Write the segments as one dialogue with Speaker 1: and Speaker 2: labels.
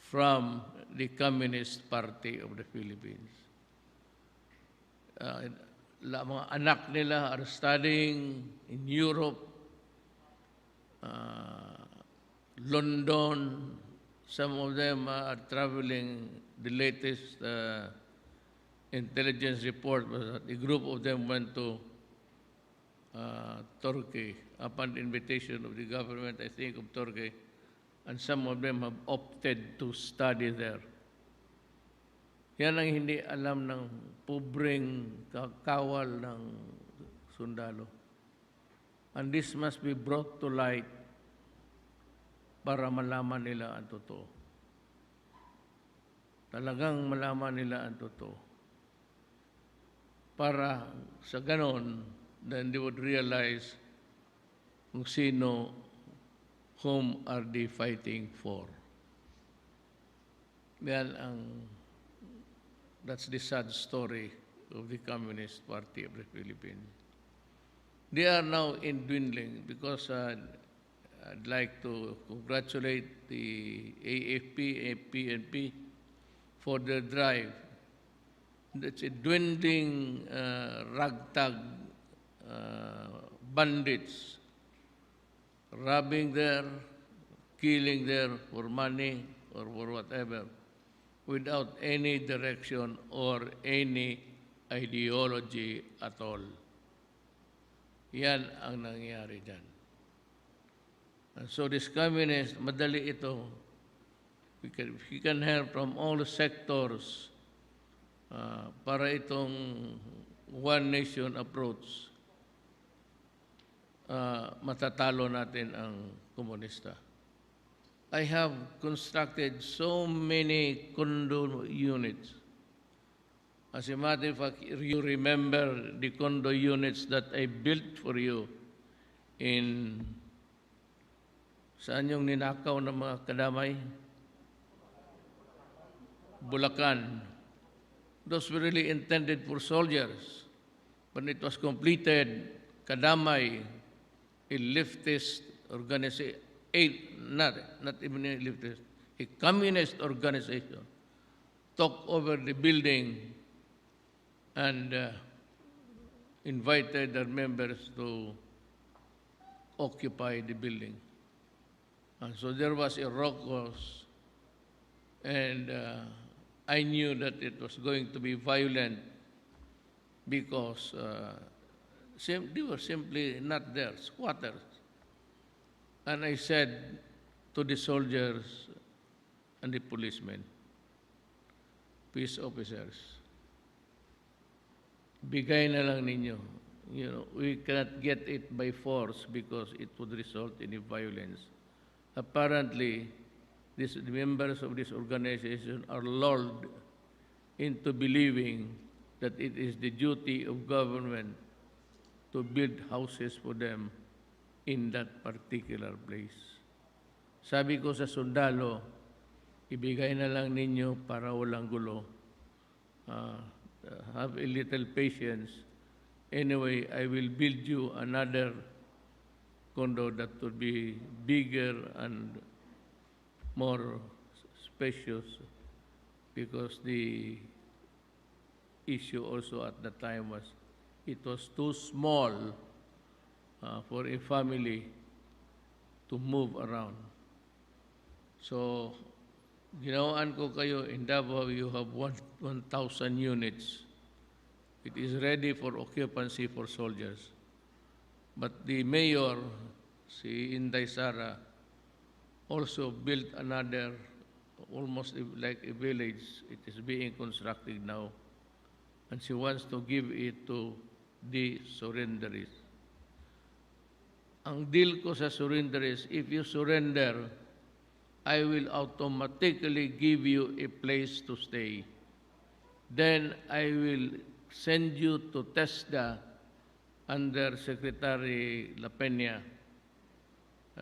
Speaker 1: from the Communist Party of the Philippines. Mga anak nila are studying in Europe, London. Some of them are traveling. The latest intelligence report was that a group of them went to Turkey upon the invitation of the government, I think, of Turkey, and some of them have opted to study there. Yan ang hindi alam ng pobreng kawal ng sundalo. And this must be brought to light para malaman nila ang totoo. Talagang malaman nila ang totoo. Para sa ganon, then they would realize kung sino, whom are they fighting for. That's the sad story of the Communist Party of the Philippines. They are now in dwindling because I'd like to congratulate the AFP, PNP for their drive. It's a dwindling ragtag bandits robbing there, killing there for money or for whatever, without any direction or any ideology at all. Yan ang nangyari dyan. And so this communist, madali ito. We can help from all the sectors para itong one nation approach, matatalo natin ang komunista. I have constructed so many condo units. As a matter of fact, you remember the condo units that I built for you in saan yung ninakaw ng mga kadamay? Bulacan. Those were really intended for soldiers. When it was completed, Kadamay, a leftist organization, not even a leftist, a communist organization, took over the building and invited their members to occupy the building. And so there was a raucous, and I knew that it was going to be violent because they were simply not there, squatters. And I said to the soldiers and the policemen, peace officers, bigay na lang ninyo. You know, we cannot get it by force because it would result in a violence. Apparently, the members of this organization are lulled into believing that it is the duty of government to build houses for them in that particular place. Sabi ko sa sundalo, ibigay na lang ninyo para walang gulo. Have a little patience. Anyway, I will build you another condo that would be bigger and more spacious, because the issue also at the time was it was too small for a family to move around. So, ginawaan ko kayo, in Davao you have 1,000 units. It is ready for occupancy for soldiers. But the mayor, si Inday Sara, also built another, almost like a village. It is being constructed now. And she wants to give it to the surrenderies. Ang deal ko sa surrenderies, if you surrender, I will automatically give you a place to stay. Then I will send you to TESDA under Secretary La Peña.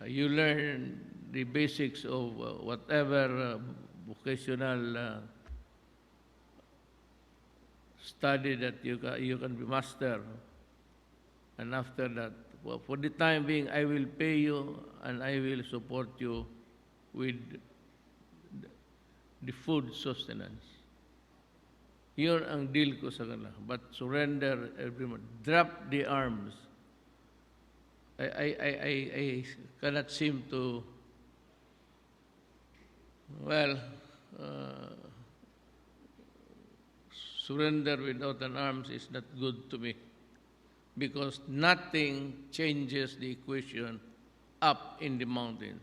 Speaker 1: You learn the basics of whatever vocational study that you can be master. And after that, for the time being, I will pay you and I will support you with the food sustenance. Yun ang deal ko sa kanila. But surrender everyone. Drop the arms. I cannot seem to, well, uh, surrender without an arms is not good to me because nothing changes the equation up in the mountains.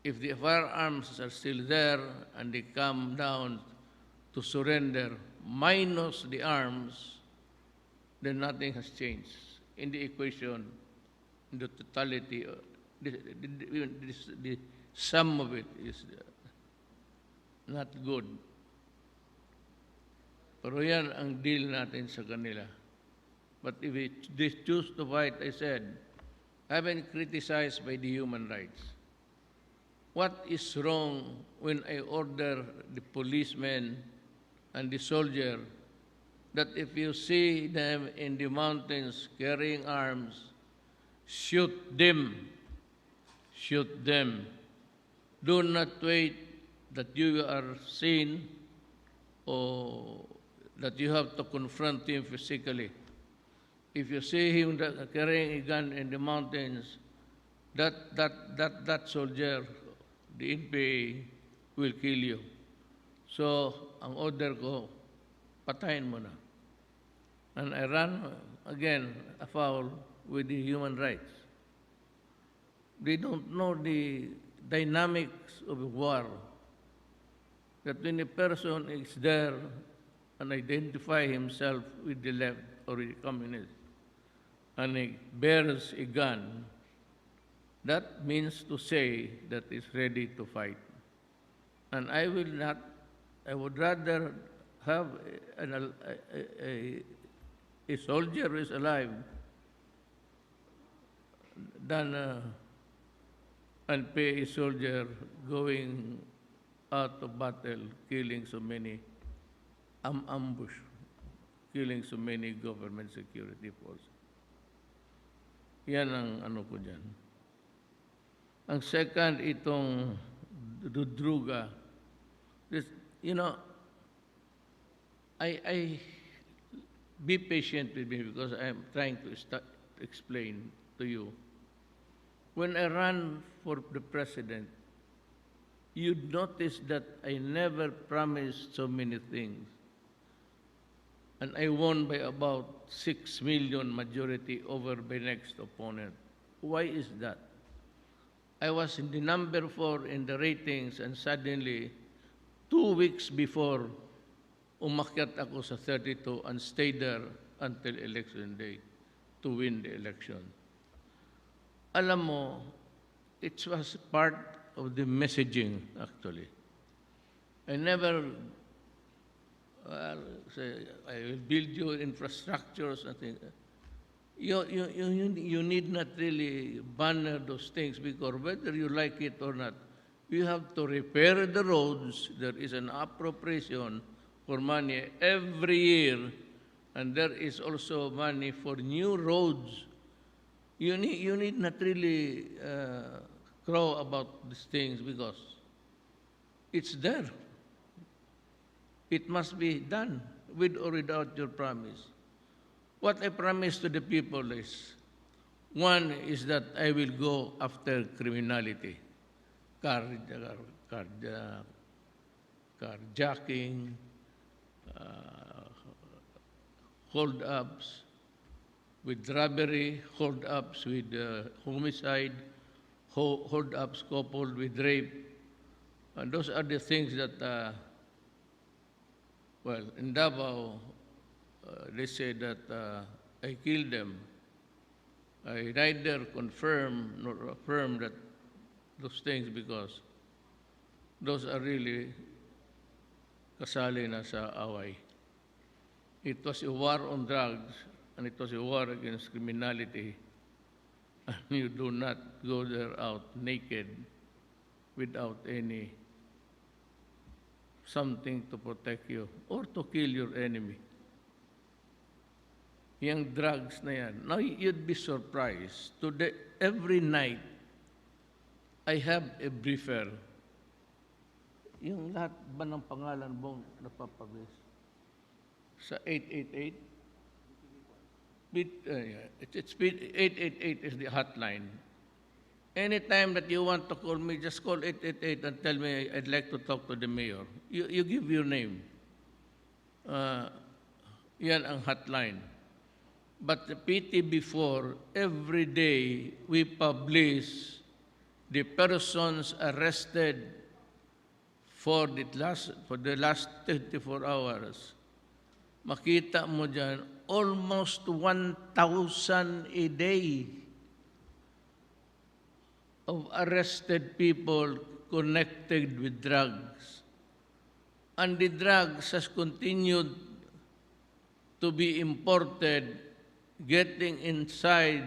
Speaker 1: If the firearms are still there and they come down to surrender minus the arms, then nothing has changed in the equation, in the totality. The sum of it is not good. Pero yan ang deal natin sa kanila. But if they choose to fight, I said, I've been criticized by the human rights. What is wrong when I order the policemen and the soldier that if you see them in the mountains carrying arms, shoot them. Shoot them. Do not wait that you are seen or that you have to confront him physically. If you see him carrying a gun in the mountains, that soldier, the NPA, will kill you. So, ang order ko, patayin mo na. And I ran, again, afoul with the human rights. They don't know the dynamics of war. That when a person is there and identify himself with the left or with the communist, and he bears a gun, that means to say that he's ready to fight. And I will not, I would rather have a soldier who is alive than and pay a soldier going out of battle, killing so many, ambush, killing so many government security forces. Yan ang ano ko dyan. Ang second, itong Druga. This, you know, I be patient with me because I'm trying to explain to you. When I ran for the president, you'd notice that I never promised so many things. And I won by about 6 million majority over my next opponent. Why is that? I was in the number 4 in the ratings and suddenly, 2 weeks before, umakyat ako sa 32 and stayed there until election day to win the election. Alam mo, it was part of the messaging, actually. I never say, I will build you infrastructure or something. You need not really banner those things because whether you like it or not, you have to repair the roads. There is an appropriation for money every year, and there is also money for new roads. You need not really crow about these things because it's there. It must be done with or without your promise. What I promise to the people is, one is that I will go after criminality, carjacking, hold-ups with robbery, hold-ups with homicide, hold-ups coupled with rape. And those are the things that, well, in Davao, they say that I killed them. I neither confirm nor affirm that those things because those are really kasali na sa away. It was a war on drugs and it was a war against criminality. And you do not go there out naked without any something to protect you or to kill your enemy. Yung drugs na yan. Now, you'd be surprised. Today, every night, I have a briefer. yung lahat ba ng pangalan mong napapabilis? Sa 888? It's 888 is the hotline. Anytime that you want to call me, just call 888 and tell me I'd like to talk to the mayor. You give your name. Yan ang hotline. But the PT before, every day we publish the persons arrested for the last 24 hours. Makita mo dyan, almost 1,000 a day of arrested people connected with drugs. And the drugs has continued to be imported, getting inside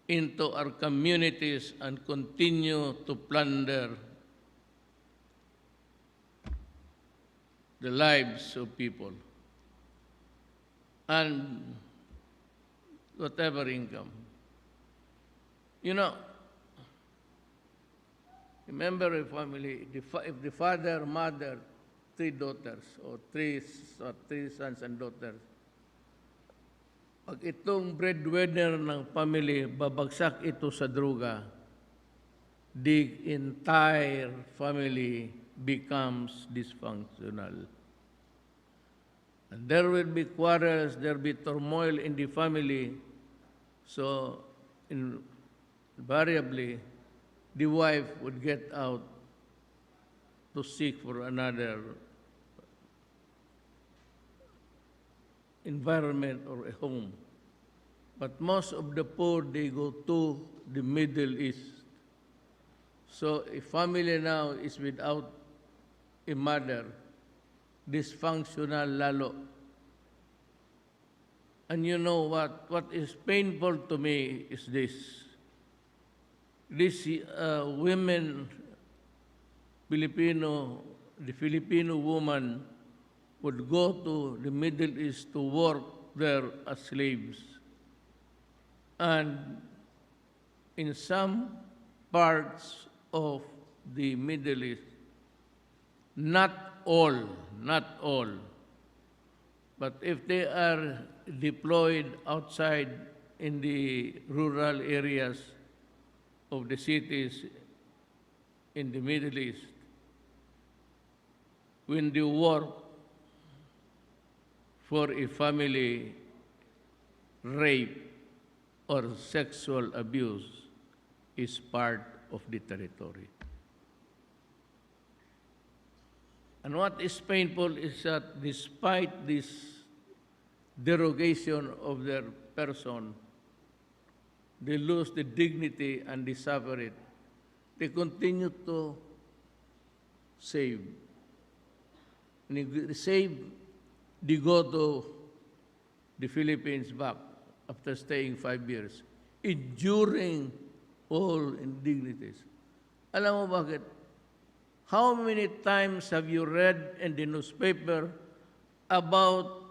Speaker 1: into our communities and continue to plunder the lives of people and whatever income. You know, remember a family, if the father, mother, 3 daughters or three sons and daughters, pag itong breadwinner ng family, babagsak ito sa droga, the entire family becomes dysfunctional. And there will be quarrels, there will be turmoil in the family. So, invariably, the wife would get out to seek for another environment or a home. But most of the poor, they go to the Middle East. So a family now is without a mother, dysfunctional lalo. And you know what is painful to me is this. These women, the Filipino woman would go to the Middle East to work there as slaves. And in some parts of the Middle East, not all, but if they are deployed outside in the rural areas of the cities in the Middle East, when they work for a family, rape or sexual abuse is part of the territory. And what is painful is that despite this derogation of their person, they lose the dignity and they suffer it. They continue to save. And they save, they go to the Philippines back after staying 5 years, enduring all indignities. Alam mo bakit? How many times have you read in the newspaper about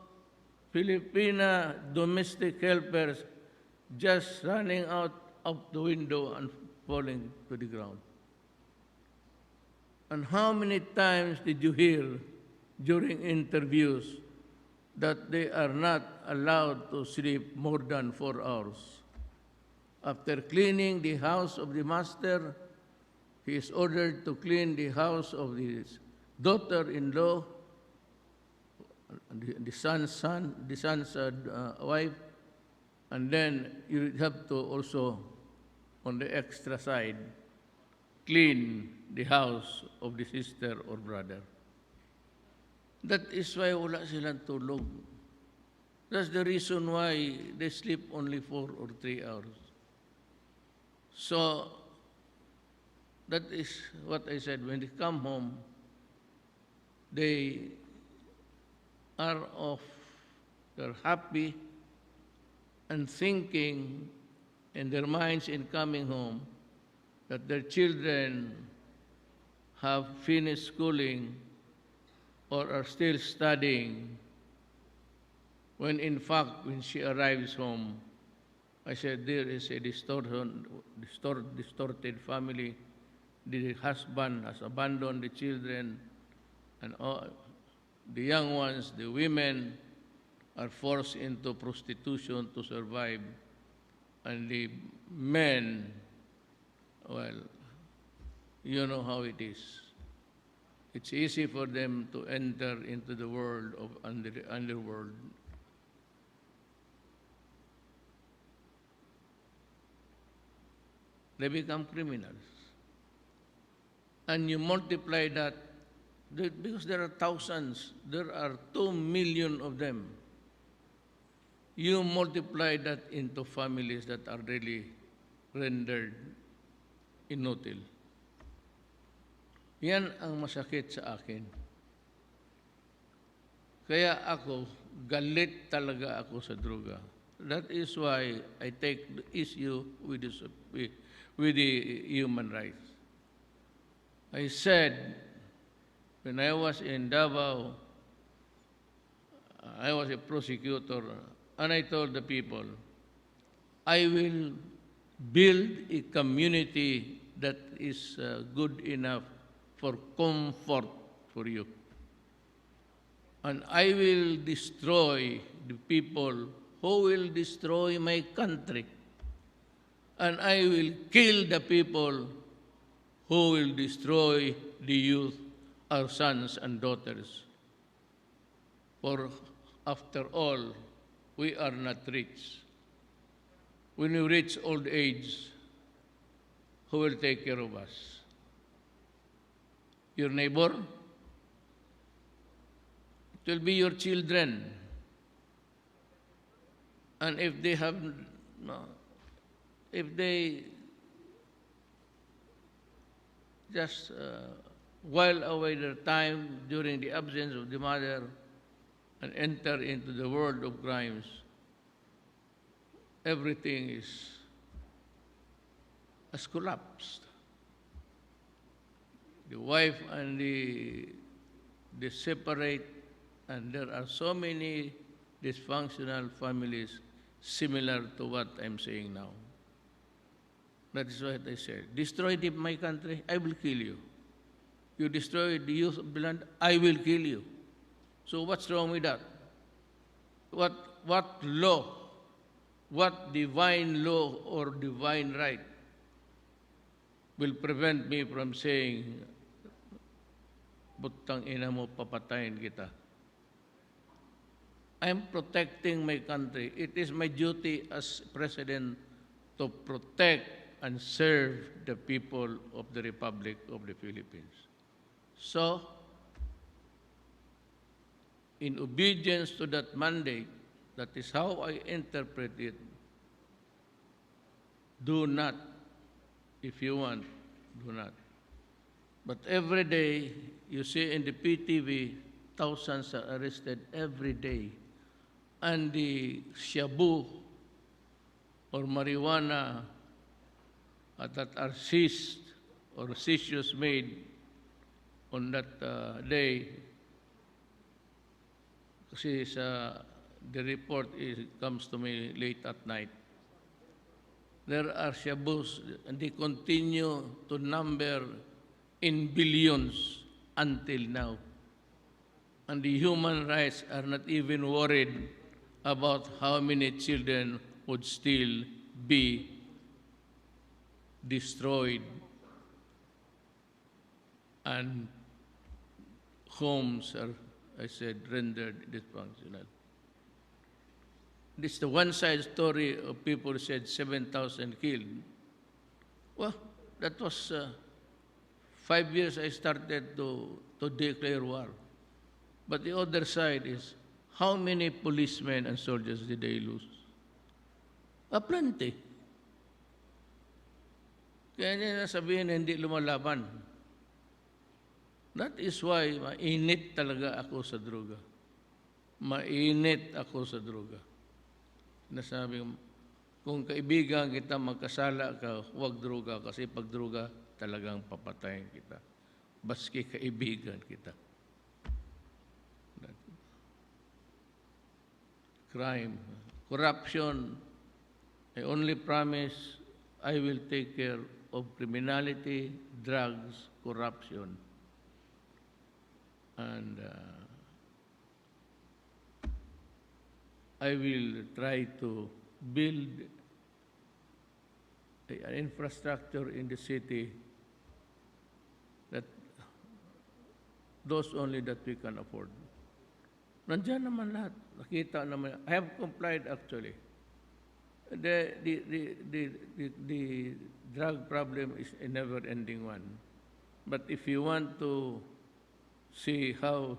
Speaker 1: Filipina domestic helpers just running out of the window and falling to the ground? And how many times did you hear during interviews that they are not allowed to sleep more than 4 hours? After cleaning the house of the master, he is ordered to clean the house of his daughter-in-law, the son's wife, and then you have to also, on the extra side, clean the house of the sister or brother. That is why wala silang tulog. That's the reason why they sleep only 4 or 3 hours. So, that is what I said. When they come home, they are off. They're happy and thinking in their minds in coming home that their children have finished schooling or are still studying, when in fact, when she arrives home, I said, there is a distorted family the husband has abandoned the children, and all, the young ones, the women, are forced into prostitution to survive, and the men, well, you know how it is. It's easy for them to enter into the world of underworld. They become criminals. And you multiply that, because there are thousands, there are 2 million of them. You multiply that into families that are really rendered inutil. Yan ang masakit sa akin. Kaya ako, galit talaga ako sa droga. That is why I take the issue with the human rights. I said, when I was in Davao, I was a prosecutor, and I told the people, I will build a community that is good enough for comfort for you. And I will destroy the people who will destroy my country. And I will kill the people who will destroy the youth, our sons and daughters. For after all, we are not rich. When we reach old age, who will take care of us? Your neighbor? It will be your children. And if they have, if they just while away their time during the absence of the mother and enter into the world of crimes, everything has collapsed. The wife and they separate, and there are so many dysfunctional families similar to what I'm saying now. That is what I said. Destroy my country, I will kill you. You destroy the youth of the land, I will kill you. So what's wrong with that? What law, what divine law or divine right will prevent me from saying, butang ina mo, papatayin kita? I am protecting my country. It is my duty as president to protect and serve the people of the Republic of the Philippines. So, in obedience to that mandate, that is how I interpret it, do not, if you want, do not. But every day, you see in the PTV, thousands are arrested every day. And the shabu or marijuana that are seized or seizures made on that day, kasi the report comes to me late at night. There are shabus, and they continue to number in billions until now. And the human rights are not even worried about how many children would still be destroyed and homes are, I said, rendered dysfunctional. This is the one-side story of people who said 7,000 killed. Well, that was 5 years I started to declare war. But the other side is, how many policemen and soldiers did they lose? Plenty. Kaya niya sabihin na hindi lumalaban. That is why mainit talaga ako sa droga. Mainit ako sa droga. Nasabi, kung kaibigan kita, magkasala ka, huwag droga. Kasi pag droga, talagang papatayin kita. Baski kaibigan kita. Crime, corruption, I only promise I will take care of criminality, drugs, corruption. And I will try to build an infrastructure in the city that those only that we can afford. Nandiyan naman lahat. Nakita naman. I have complied actually. The drug problem is a never-ending one. But if you want to see how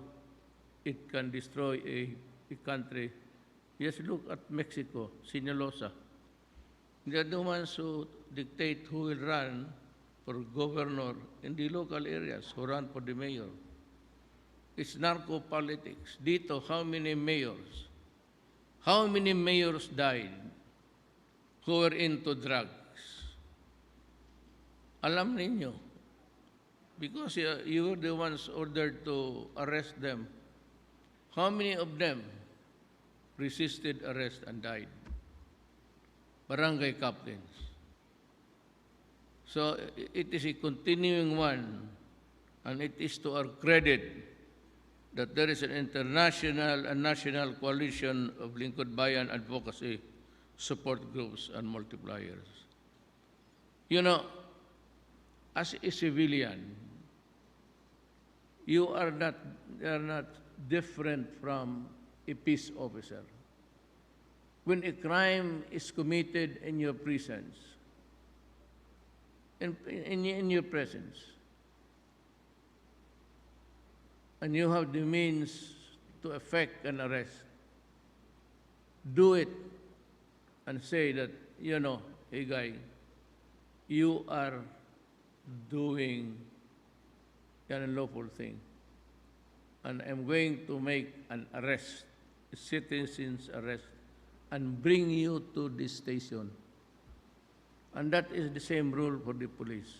Speaker 1: it can destroy a country, just look at Mexico, Sinaloa. They are the ones who dictate who will run for governor in the local areas, who run for the mayor. It's narco-politics. Dito, how many mayors? How many mayors died who were into drugs? Alam ninyo. Because you were the ones ordered to arrest them. How many of them resisted arrest and died? Barangay captains. So it is a continuing one, and it is to our credit that there is an international and national coalition of Lingkod Bayan advocacy support groups and multipliers. You know, as a civilian, you are not different from a peace officer. When a crime is committed in your presence, in your presence, and you have the means to effect an arrest, do it and say that, you know, hey guy, you are doing an unlawful thing, and I'm going to make an arrest, a citizen's arrest, and bring you to this station. And that is the same rule for the police.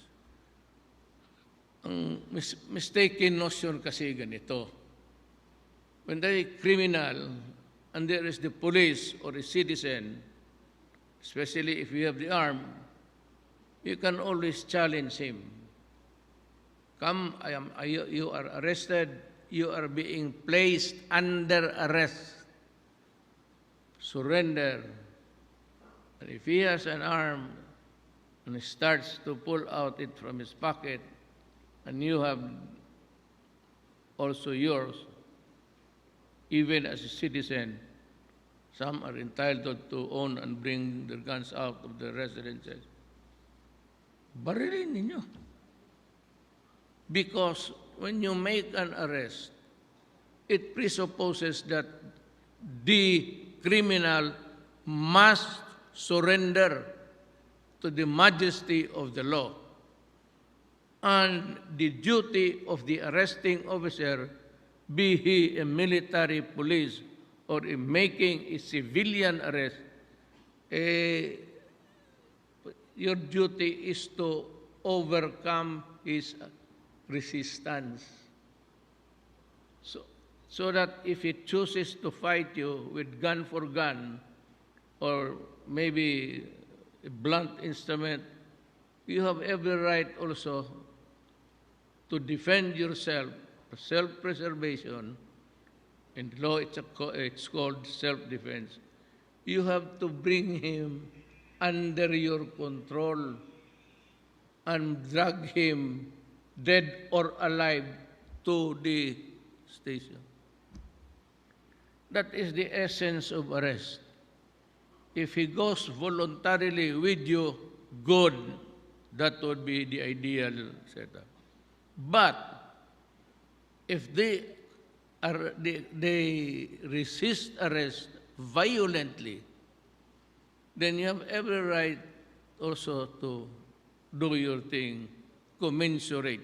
Speaker 1: Ang mistaken notion kasi ganito. When there is a criminal and there is the police or a citizen, especially if you have the arm, you can always challenge him. Come, you are arrested, you are being placed under arrest. Surrender. And if he has an arm and he starts to pull out it from his pocket, and you have also yours, even as a citizen, some are entitled to own and bring their guns out of their residences. Barilin ninyo. Because when you make an arrest, it presupposes that the criminal must surrender to the majesty of the law. And the duty of the arresting officer, be he a military police or in making a civilian arrest, your duty is to overcome his resistance. So that if he chooses to fight you with gun for gun or maybe a blunt instrument, you have every right also to defend yourself, self-preservation. In law, it's called self-defense. You have to bring him under your control and drag him, dead or alive, to the station. That is the essence of arrest. If he goes voluntarily with you, good. That would be the ideal setup. But if they resist arrest violently, then you have every right also to do your thing commensurate.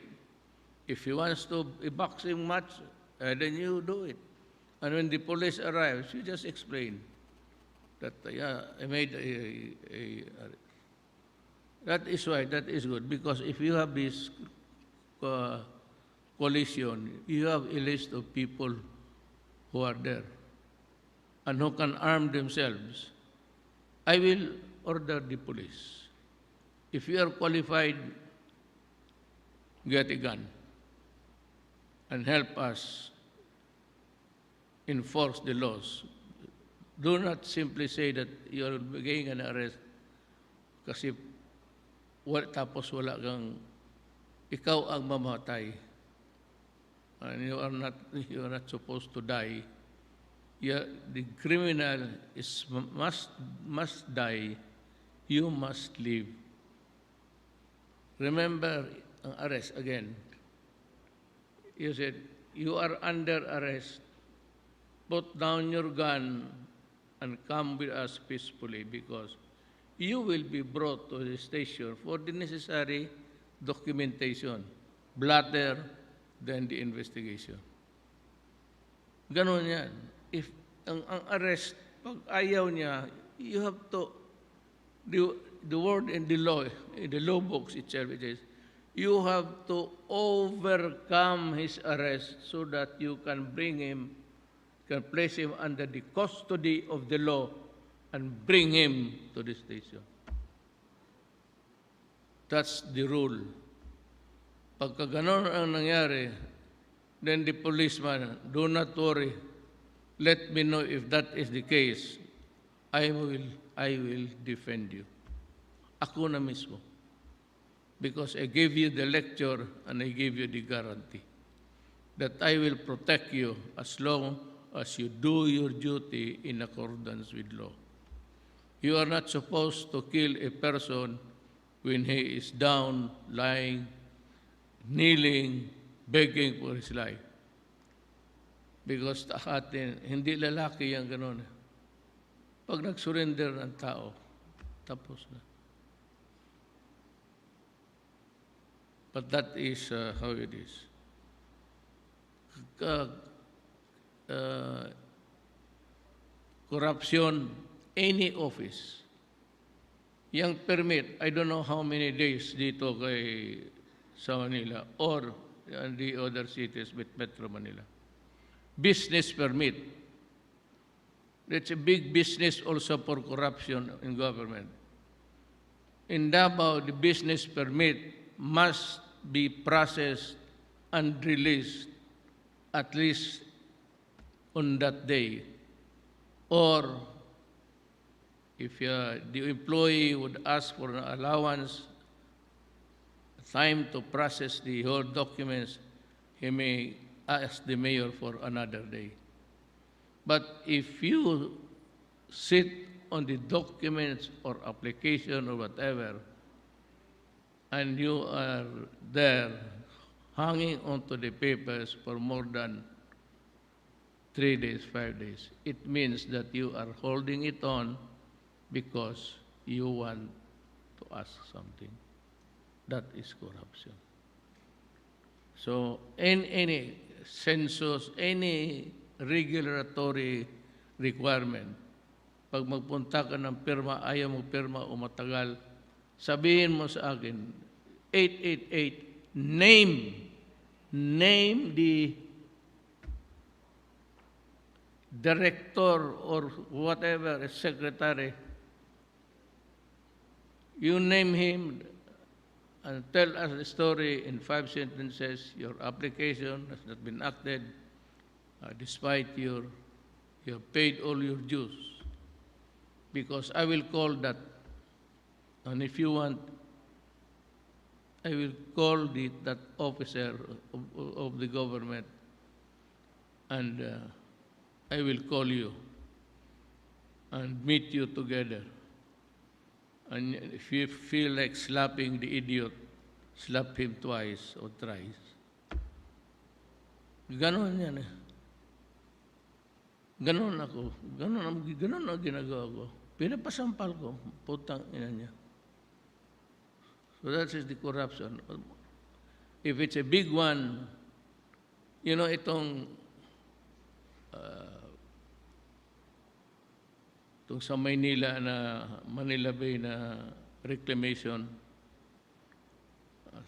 Speaker 1: If he wants to a boxing match, then you do it. And when the police arrives, you just explain that, I made that is why, that is good. Because if you have this coalition, you have a list of people who are there and who can arm themselves. I will order the police If you are qualified, get a gun and help us enforce the laws. Do not simply say that you are getting an arrest kasi tapos wala kang, ikaw ang mamatay. And you are not supposed to die. The criminal must die. You must live. Remember ang arrest again. You said, you are under arrest. Put down your gun and come with us peacefully because you will be brought to the station for the necessary documentation, blatter, then the investigation. Ganon yan. If ang arrest, pag ayaw niya, you have to, the word in the law books itself, it says, you have to overcome his arrest so that you can can place him under the custody of the law and bring him to the station. That's the rule. Pagka ganon ang nangyari, then the policeman, do not worry. Let me know if that is the case. I will defend you. Ako na mismo. Because I gave you the lecture and I gave you the guarantee that I will protect you as long as you do your duty in accordance with law. You are not supposed to kill a person when he is down, lying, kneeling, begging for his life. Because atin, hindi lalaki yung gano'n. Pag nag-surrender ng tao, tapos na. But that is how it is. Corruption, any office. Yung permit, I don't know how many days dito sa Manila or in the other cities with Metro Manila. Business permit. That's a big business also for corruption in government. In Davao, the business permit must be processed and released at least on that day. Or if the employee would ask for an allowance, time to process the whole documents, he may ask the mayor for another day. But if you sit on the documents or application or whatever, and you are there hanging onto the papers for more than 3 days, 5 days, it means that you are holding it on because you want to ask something. That is corruption. So, in any census, any regulatory requirement, pag magpunta ka ng pirma, ayaw mo pirma o matagal, sabihin mo sa akin, 888, name the director or whatever, secretary. You name him and tell us the story in 5 sentences. Your application has not been acted despite you have paid all your dues. Because I will call that. And if you want, I will call that officer of the government and I will call you and meet you together. And if you feel like slapping the idiot, slap him twice or thrice. Ganon yan eh. Ganon ako. Ganon ang ginagawa ko. Pinapasampal ko. Putang ina niya. So that is the corruption. If it's a big one, you know, itong sa Manila Bay na reclamation,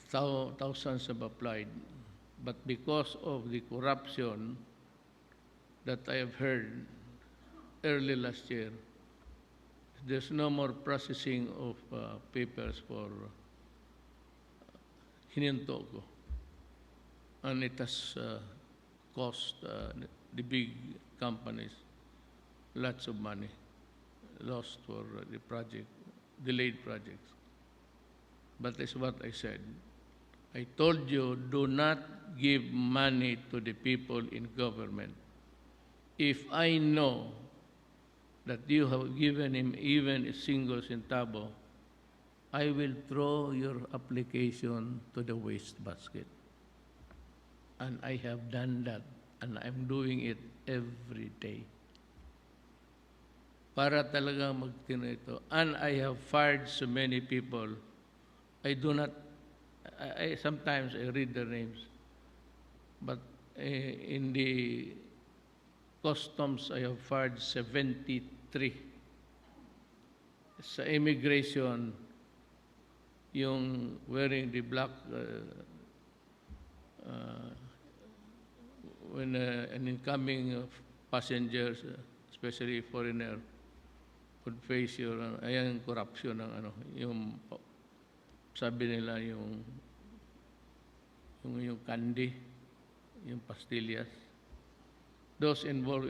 Speaker 1: thousands have applied. But because of the corruption that I have heard early last year, there's no more processing of papers for hininto ko. And it has cost the big companies lots of money lost for the project, delayed projects. But that's what I said. I told you, do not give money to the people in government. If I know that you have given him even a single centavo, I will throw your application to the waste basket. And I have done that, and I'm doing it every day. Para talaga magtino ito. And I have fired so many people. I do not, sometimes I read their names. But in the customs, I have fired 73. Sa immigration, yung wearing the black, when an incoming passengers, especially foreigner, would face your, ayan, corruption ng ano, yung, sabi nila yung candy, yung pastillas. Those involved in